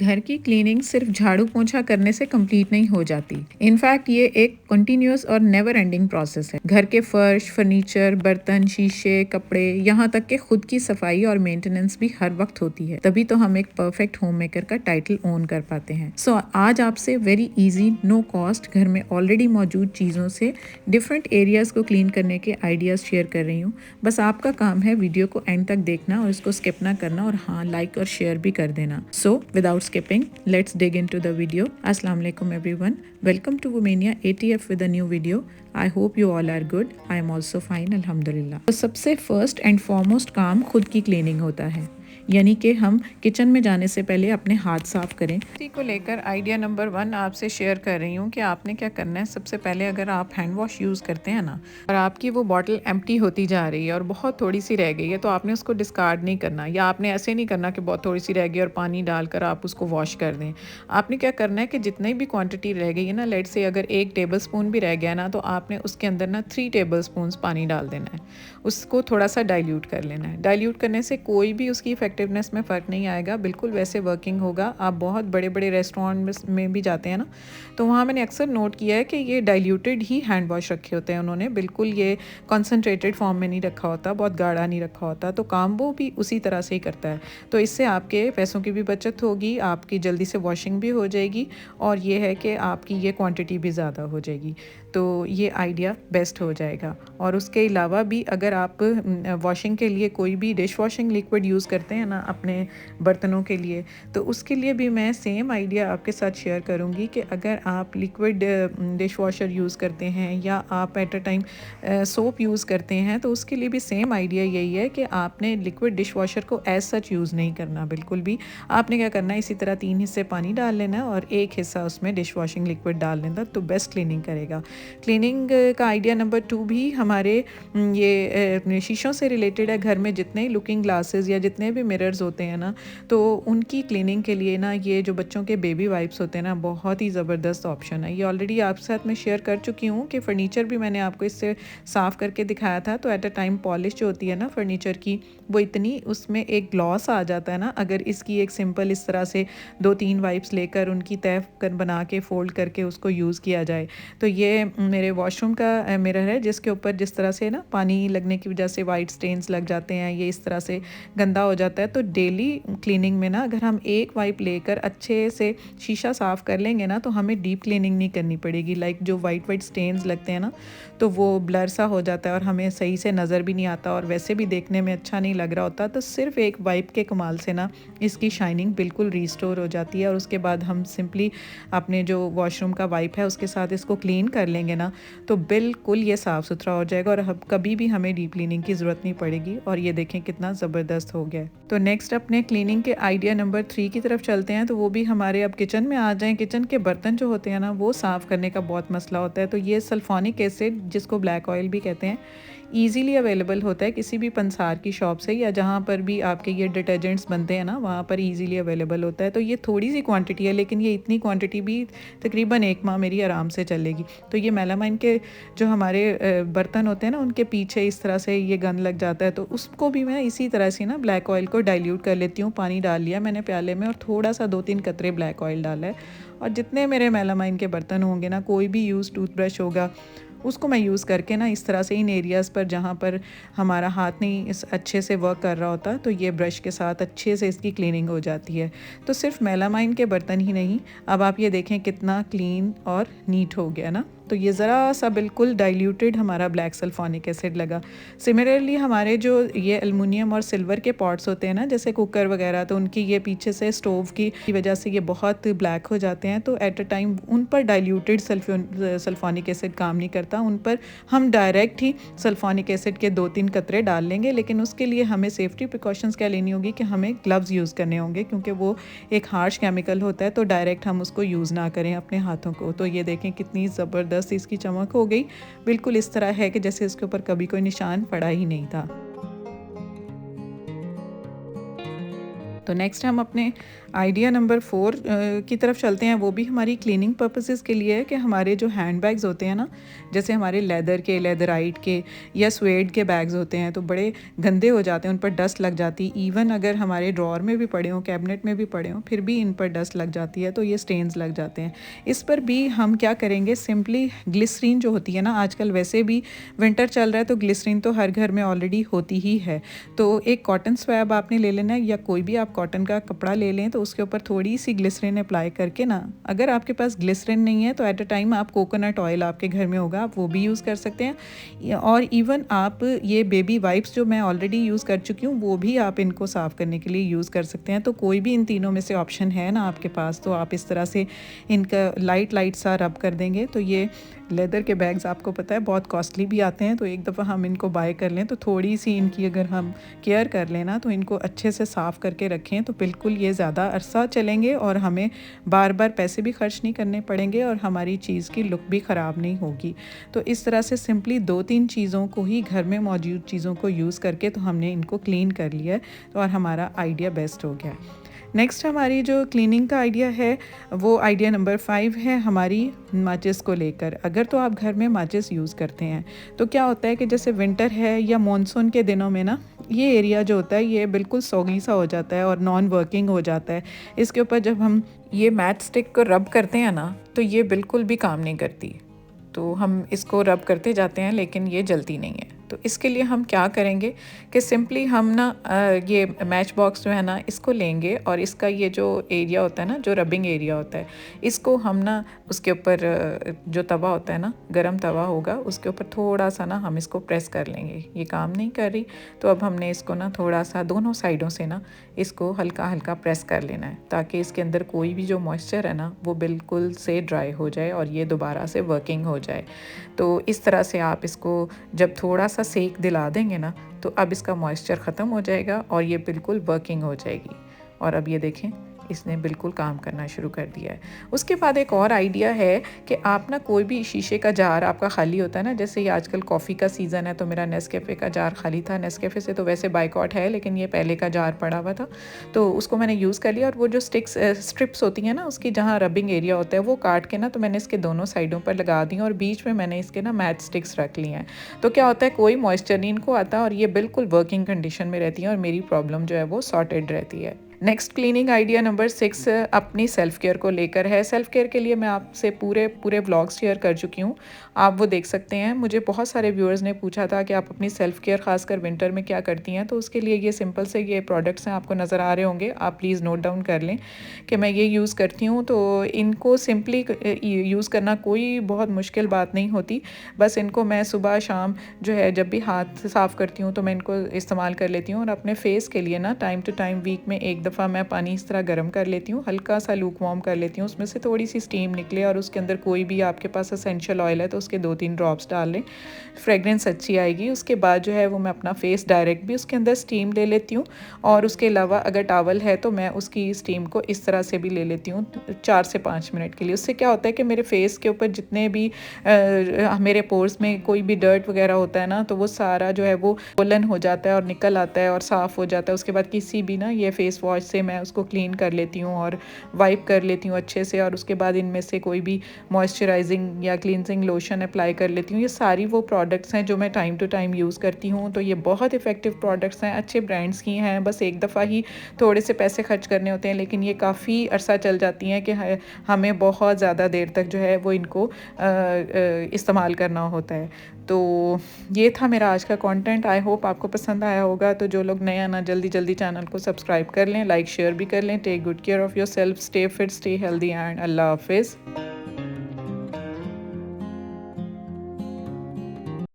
घर की क्लीनिंग सिर्फ झाड़ू पोंछा करने से कंप्लीट नहीं हो जाती। इनफैक्ट ये एक कंटिन्यूअस और नेवर एंडिंग प्रोसेस है। घर के फर्श, फर्नीचर, बर्तन, शीशे, कपड़े, यहाँ तक कि खुद की सफाई और मेंटेनेंस भी हर वक्त होती है। तभी तो हम एक परफेक्ट होम मेकर का टाइटल ओन कर पाते हैं। सो आज आपसे वेरी इजी, नो कॉस्ट, घर में ऑलरेडी मौजूद चीज़ों से डिफरेंट एरियाज को क्लीन करने के आइडियाज़ शेयर कर रही हूँ। बस आपका काम है वीडियो को एंड तक देखना और इसको स्किप ना करना, और हाँ, लाइक और शेयर भी कर देना। So without skipping, let's dig into the video. Assalamu alaikum everyone. Welcome to Womania ATF with a new video. I hope you all are good. I am also fine, alhamdulillah. तो सबसे first and foremost काम खुद की cleaning होता है, यानी कि हम किचन में जाने से पहले अपने हाथ साफ करें। इसी को लेकर आइडिया नंबर 1 आपसे शेयर कर रही हूँ कि आपने क्या करना है। सबसे पहले अगर आप हैंड वॉश यूज़ करते हैं ना, और आपकी वो बॉटल एम्प्टी होती जा रही है और बहुत थोड़ी सी रह गई है, तो आपने उसको डिस्कार्ड नहीं करना, या आपने ऐसे नहीं करना कि बहुत थोड़ी सी रह गई और पानी डालकर आप उसको वॉश कर दें। आपने क्या करना है कि जितनी भी क्वांटिटी रह गई है ना, लेट से अगर 1 टेबल स्पून भी रह गया ना, तो आपने उसके अंदर ना 3 टेबल स्पून पानी डाल देना है। उसको थोड़ा सा डाइल्यूट कर लेना है। डाइल्यूट करने से कोई भी उसकी इफेक्टिवनेस में फ़र्क नहीं आएगा, बिल्कुल वैसे वर्किंग होगा। आप बहुत बड़े बड़े रेस्टोरेंट में भी जाते हैं ना, तो वहाँ मैंने अक्सर नोट किया है कि ये डाइल्यूटेड ही हैंड वॉश रखे होते हैं उन्होंने, बिल्कुल ये कॉन्सेंट्रेटेड फॉर्म में नहीं रखा होता, बहुत गाढ़ा नहीं रखा होता, तो काम वो भी उसी तरह से ही करता है। तो इससे आपके पैसों की भी बचत होगी, आपकी जल्दी से वॉशिंग भी हो जाएगी, और ये है कि आपकी ये क्वांटिटी भी ज़्यादा हो जाएगी। तो ये आइडिया बेस्ट हो जाएगा। और उसके अलावा भी अगर आप वॉशिंग के लिए कोई भी डिश वॉशिंग लिक्विड यूज़ करते हैं ना अपने बर्तनों के लिए, तो उसके लिए भी मैं सेम आइडिया आपके साथ शेयर करूंगी कि अगर आप लिक्विड डिश वॉशर यूज़ करते हैं या आप at a time soap use करते हैं, तो उसके लिए भी सेम आइडिया यही है कि आपने लिक्विड डिश वॉशर को एज सच यूज़ नहीं करना बिल्कुल भी। आपने क्या करना है, इसी तरह 3 हिस्से पानी डाल लेना है और 1 हिस्सा उसमें डिश वॉशिंग लिक्विड डाल लेना, तो बेस्ट क्लीनिंग करेगा। क्लीनिंग का आइडिया नंबर 2 भी हमारे ये शीशों से रिलेटेड है। घर में जितने लुकिंग ग्लासेस या जितने भी मिरर्स होते हैं ना, तो उनकी क्लीनिंग के लिए ना ये जो बच्चों के बेबी वाइप्स होते हैं ना, बहुत ही ज़बरदस्त ऑप्शन है। ये ऑलरेडी आपके साथ मैं शेयर कर चुकी हूँ कि फ़र्नीचर भी मैंने आपको इससे साफ़ करके दिखाया था। तो एट अ टाइम पॉलिश जो होती है ना फ़र्नीचर की, वो इतनी उसमें एक ग्लॉस आ जाता है ना, अगर इसकी एक सिंपल इस तरह से 2-3 वाइप्स लेकर उनकी तह कर बना के फ़ोल्ड करके उसको यूज़ किया जाए। तो ये मेरे वॉशरूम का मिरर है, जिसके ऊपर जिस तरह से ना पानी लगने की वजह से वाइट स्टेन्स लग जाते हैं, ये इस तरह से गंदा हो जाता है। तो डेली क्लीनिंग में ना अगर हम एक वाइप लेकर अच्छे से शीशा साफ़ कर लेंगे ना, तो हमें डीप क्लीनिंग नहीं करनी पड़ेगी। लाइक जो वाइट स्टेन्स लगते हैं ना, तो वो ब्लर सा हो जाता है और हमें सही से नज़र भी नहीं आता, और वैसे भी देखने में अच्छा नहीं लग रहा होता। तो सिर्फ एक वाइप के कमाल से ना इसकी शाइनिंग बिल्कुल रिस्टोर हो जाती है। और उसके बाद हम सिंपली अपने जो वॉशरूम का वाइप है उसके साथ इसको क्लीन कर लेंगे ना, तो बिल्कुल ये साफ़ सुथरा हो जाएगा और अब कभी भी हमें डीप क्लीनिंग की ज़रूरत नहीं पड़ेगी। और ये देखें कितना ज़बरदस्त हो गया है। तो नेक्स्ट अपने क्लीनिंग के आइडिया नंबर 3 की तरफ चलते हैं। तो वो भी हमारे अब किचन में आ जाएं। किचन के बर्तन जो होते हैं ना, वो साफ़ करने का बहुत मसला होता है। तो ये सल्फोनिक एसिड, जिसको ब्लैक ऑयल भी कहते हैं, ईज़िली अवेलेबल होता है किसी भी पंसार की शॉप से, या जहाँ पर भी आपके ये डिटर्जेंट्स बनते हैं ना, वहाँ पर ईज़िली अवेलेबल होता है। तो ये थोड़ी सी क्वांटिटी है, लेकिन ये इतनी क्वांटिटी भी तकरीबन 1 माह मेरी आराम से चलेगी। तो ये मेलामाइन के जो हमारे बर्तन होते हैं ना, उनके पीछे इस तरह से ये गंद लग जाता है, तो उसको भी मैं इसी तरह से ना ब्लैक ऑयल को डाइल्यूट कर लेती हूँ। पानी डाल लिया मैंने प्याले में और थोड़ा सा 2-3 कतरे ब्लैक ऑयल डाला है, और जितने मेरे मेलामाइन के बर्तन होंगे ना, कोई भी यूज़ टूथब्रश होगा, उसको मैं यूज़ करके ना इस तरह से इन एरियाज़ पर जहाँ पर हमारा हाथ नहीं इस अच्छे से वर्क कर रहा होता, तो ये ब्रश के साथ अच्छे से इसकी क्लीनिंग हो जाती है। तो सिर्फ मेलामाइन के बर्तन ही नहीं, अब आप ये देखें कितना क्लीन और नीट हो गया ना। तो ये ज़रा सा बिल्कुल डाइल्यूटेड हमारा ब्लैक सल्फोनिक एसिड लगा। सिमिलरली हमारे जो ये एल्युमिनियम और सिल्वर के पॉट्स होते हैं ना, जैसे कुकर वगैरह, तो उनकी ये पीछे से स्टोव की वजह से ये बहुत ब्लैक हो जाते हैं। तो एट अ टाइम उन पर डाइल्यूटेड सल्फोनिक एसिड काम नहीं करता, उन पर हम डायरेक्ट ही सल्फोनिक एसिड के 2-3 कतरे डाल लेंगे। लेकिन उसके लिए हमें सेफ्टी प्रिकॉशंस क्या लेनी होगी कि हमें ग्लव्स यूज़ करने होंगे, क्योंकि वो एक हार्श केमिकल होता है, तो डायरेक्ट हम उसको यूज़ ना करें अपने हाथों को। तो ये देखें कितनी ज़बरदस्त इसकी चमक हो गई, बिल्कुल इस तरह है कि जैसे इसके ऊपर कभी कोई निशान पड़ा ही नहीं था। तो नेक्स्ट हम अपने आइडिया नंबर 4 की तरफ चलते हैं। वो भी हमारी क्लीनिंग पर्पसेस के लिए है कि हमारे जो हैंड बैग्स होते हैं ना, जैसे हमारे लेदर के, लेदराइट के या स्वेड के बैग्स होते हैं, तो बड़े गंदे हो जाते हैं, उन पर डस्ट लग जाती। इवन अगर हमारे ड्रॉर में भी पड़े हों, कैबिनेट में भी पड़े हों, फिर भी इन पर डस्ट लग जाती है, तो ये स्टेन्स लग जाते हैं। इस पर भी हम क्या करेंगे, सिंपली ग्लिसरीन जो होती है ना, आजकल वैसे भी विंटर चल रहा है तो ग्लिसरीन तो हर घर में ऑलरेडी होती ही है। तो एक कॉटन स्वैब आपने ले लेना है, या कोई भी आप कॉटन का कपड़ा ले लें, तो उसके ऊपर थोड़ी सी ग्लिसरीन अप्लाई करके ना, अगर आपके पास ग्लिसरीन नहीं है तो एट अ टाइम आप कोकोनट ऑयल आपके घर में होगा, आप वो भी यूज़ कर सकते हैं। और इवन आप ये बेबी वाइप्स जो मैं ऑलरेडी यूज़ कर चुकी हूँ, वो भी आप इनको साफ़ करने के लिए यूज़ कर सकते हैं। तो कोई भी इन तीनों में से ऑप्शन है ना आपके पास, तो आप इस तरह से इनका लाइट सा रब कर देंगे। तो ये लेदर के बैग्स आपको पता है बहुत कॉस्टली भी आते हैं, तो एक दफ़ा हम इनको बाय कर लें तो थोड़ी सी इनकी अगर हम केयर कर लेना, तो इनको अच्छे से साफ़ करके रखें, तो बिल्कुल ये ज़्यादा अरसा चलेंगे और हमें बार बार पैसे भी खर्च नहीं करने पड़ेंगे और हमारी चीज़ की लुक भी ख़राब नहीं होगी। तो इस तरह से सिंपली 2-3 चीज़ों को ही, घर में मौजूद चीज़ों को यूज़ करके तो हमने इनको क्लीन कर लिया है, तो और हमारा आइडिया बेस्ट हो गया। नेक्स्ट हमारी जो क्लीनिंग का आइडिया है, वो आइडिया नंबर 5 है हमारी माचिस को लेकर। अगर तो आप घर में माचिस यूज़ करते हैं, तो क्या होता है कि जैसे विंटर है या मॉनसून के दिनों में ना, ये एरिया जो होता है ये बिल्कुल सॉगी सा हो जाता है और नॉन वर्किंग हो जाता है। इसके ऊपर जब हम ये मैच स्टिक को रब करते हैं ना, तो ये बिल्कुल भी काम नहीं करती। तो हम इसको रब करते जाते हैं लेकिन ये जलती नहीं है। तो इसके लिए हम क्या करेंगे कि सिंपली हम ना ये मैच बॉक्स जो है ना, इसको लेंगे और इसका ये जो एरिया होता है ना, जो रबिंग एरिया होता है, इसको हम ना उसके ऊपर जो तवा होता है ना, गरम तवा होगा, उसके ऊपर थोड़ा सा ना हम इसको प्रेस कर लेंगे। ये काम नहीं कर रही, तो अब हमने इसको ना थोड़ा सा दोनों साइडों से ना इसको हल्का हल्का प्रेस कर लेना है, ताकि इसके अंदर कोई भी जो मॉइस्चर है ना, वो बिल्कुल से ड्राई हो जाए और ये दोबारा से वर्किंग हो जाए। तो इस तरह से आप इसको जब थोड़ा सा सेक दिला देंगे ना, तो अब इसका मॉइस्चर ख़त्म हो जाएगा और ये बिल्कुल वर्किंग हो जाएगी। और अब ये देखें, इसने बिल्कुल काम करना शुरू कर दिया है। उसके बाद एक और आइडिया है कि आप ना कोई भी शीशे का जार आपका खाली होता है ना, जैसे ये आजकल कॉफ़ी का सीज़न है, तो मेरा नेस्कैफ़े का जार खाली था। नेस्कैफ़े से तो वैसे बाइकआउट है, लेकिन ये पहले का जार पड़ा हुआ था, तो उसको मैंने यूज़ कर लिया। और वो जो स्ट्रिप्स होती हैं ना, उसकी जहाँ रबिंग एरिया होता है, वो काट के ना, तो मैंने इसके दोनों साइडों पर लगा दी और बीच में मैंने इसके ना मैच स्टिक्स रख लिए हैं। तो क्या होता है, कोई मॉइस्चर नहीं इनको आता और ये बिल्कुल वर्किंग कंडीशन में रहती हैं और मेरी प्रॉब्लम जो है वो सॉर्टेड रहती है। नेक्स्ट क्लीनिंग आइडिया नंबर 6 अपनी सेल्फ़ केयर को लेकर है। सेल्फ़ केयर के लिए मैं आपसे पूरे व्लॉग्स शेयर कर चुकी हूँ, आप वो देख सकते हैं। मुझे बहुत सारे व्यूअर्स ने पूछा था कि आप अपनी सेल्फ़ केयर ख़ासकर विंटर में क्या करती हैं, तो उसके लिए ये सिंपल से ये प्रोडक्ट्स हैं, आपको नज़र आ रहे होंगे, आप प्लीज़ नोट डाउन कर लें कि मैं ये यूज़ करती हूँ। तो इनको सिंपली यूज़ करना कोई बहुत मुश्किल बात नहीं होती, बस इनको मैं सुबह शाम जो है जब भी हाथ साफ़ करती हूँ, तो मैं इनको इस्तेमाल कर लेती हूँ। और अपने फेस के लिए ना टाइम टू टाइम वीक में एक दफ़ा मैं पानी इस तरह गर्म कर लेती हूँ, हल्का सा लूक वार्म कर लेती हूँ, उसमें से थोड़ी सी स्टीम निकले और उसके अंदर कोई भी आपके पास एसेंशियल ऑयल है तो उसके 2-3 ड्रॉप्स डाल लें, फ्रेगरेंस अच्छी आएगी। उसके बाद जो है वो मैं अपना फेस डायरेक्ट भी उसके अंदर स्टीम ले लेती हूँ, और उसके अलावा अगर टॉवल है तो मैं उसकी स्टीम को इस तरह से भी ले लेती हूँ 4 से 5 मिनट के लिए। उससे क्या होता है कि मेरे फेस के ऊपर जितने भी मेरे पोर्स में कोई भी डर्ट वगैरह होता है ना, तो वो सारा जो है वो वोलन हो जाता है और निकल आता है और साफ़ हो जाता है। उसके बाद किसी भी ना ये फेस वॉश से मैं उसको क्लीन कर लेती हूँ और वाइप कर लेती हूँ अच्छे से, और उसके बाद इनमें से कोई भी मॉइस्चराइजिंग या क्लींजिंग लोशन अप्लाई कर लेती हूँ। ये सारी वो प्रोडक्ट्स हैं जो मैं टाइम टू टाइम यूज़ करती हूँ, तो ये बहुत इफ़ेक्टिव प्रोडक्ट्स हैं, अच्छे ब्रांड्स की हैं, बस एक दफ़ा ही थोड़े से पैसे खर्च करने होते हैं, लेकिन ये काफ़ी अरसा चल जाती हैं कि हमें बहुत ज़्यादा देर तक जो है वो इनको इस्तेमाल करना होता है। तो ये था मेरा आज का कंटेंट, आई होप आपको पसंद आया होगा। तो जो लोग नए आना, जल्दी जल्दी चैनल को सब्सक्राइब कर लें, लाइक शेयर भी कर लें। Take good care of yourself, stay fit, stay healthy and अल्लाह हाफिज़।